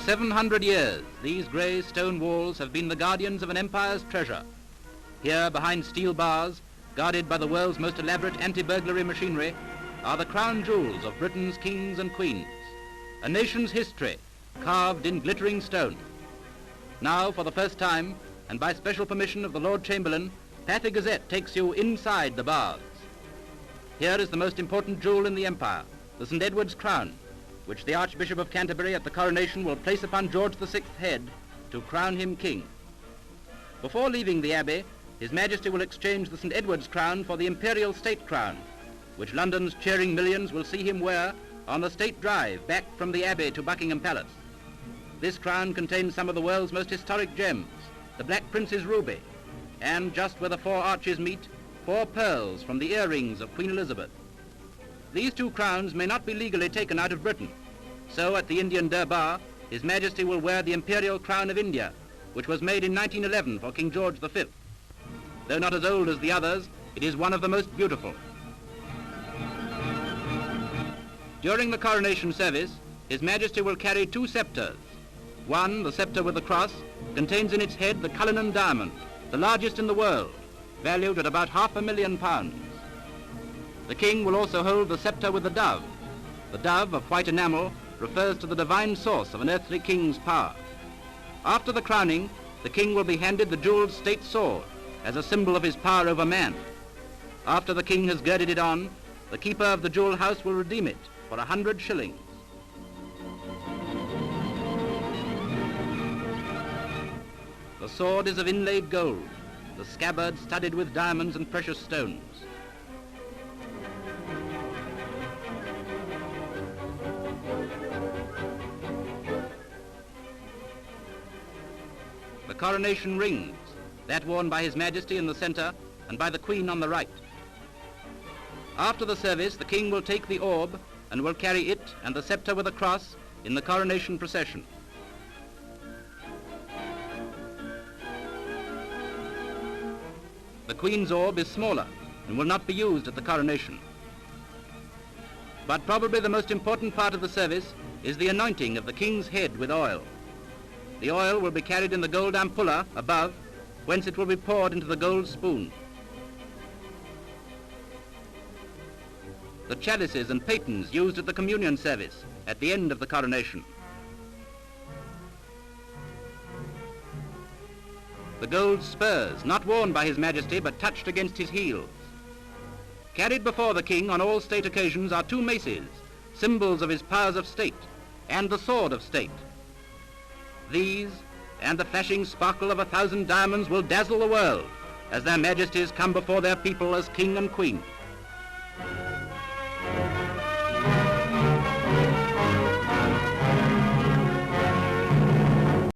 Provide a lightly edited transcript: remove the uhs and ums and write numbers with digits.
For 700 years, these grey stone walls have been the guardians of an empire's treasure. Here, behind steel bars, guarded by the world's most elaborate anti-burglary machinery, are the crown jewels of Britain's kings and queens, a nation's history carved in glittering stone. Now, for the first time, and by special permission of the Lord Chamberlain, Pathe Gazette takes you inside the bars. Here is the most important jewel in the empire, the St. Edward's crown, which the Archbishop of Canterbury at the coronation will place upon George VI's head to crown him king. Before leaving the Abbey, His Majesty will exchange the St. Edward's crown for the imperial state crown, which London's cheering millions will see him wear on the state drive back from the Abbey to Buckingham Palace. This crown contains some of the world's most historic gems, the Black Prince's ruby, and just where the four arches meet, 4 pearls from the earrings of Queen Elizabeth. These 2 crowns may not be legally taken out of Britain, so at the Indian Durbar, His Majesty will wear the imperial crown of India, which was made in 1911 for King George V. Though not as old as the others, it is one of the most beautiful. During the coronation service, His Majesty will carry 2 scepters. One, the scepter with the cross, contains in its head the Cullinan diamond, the largest in the world, valued at about £500,000. The king will also hold the scepter with the dove. The dove, of white enamel, refers to the divine source of an earthly king's power. After the crowning, the king will be handed the jeweled state sword as a symbol of his power over man. After the king has girded it on, the keeper of the jewel house will redeem it for 100 shillings. The sword is of inlaid gold, the scabbard studded with diamonds and precious stones. The coronation rings, that worn by His Majesty in the center and by the Queen on the right. After the service, the king will take the orb and will carry it and the scepter with a cross in the coronation procession. The Queen's orb is smaller and will not be used at the coronation. But probably the most important part of the service is the anointing of the king's head with oil. The oil will be carried in the gold ampulla above, whence it will be poured into the gold spoon. The chalices and patens used at the communion service at the end of the coronation. The gold spurs, not worn by His Majesty but touched against his heels. Carried before the king on all state occasions are 2 maces, symbols of his powers of state, and the sword of state. These and the flashing sparkle of 1,000 diamonds will dazzle the world as their Majesties come before their people as king and queen.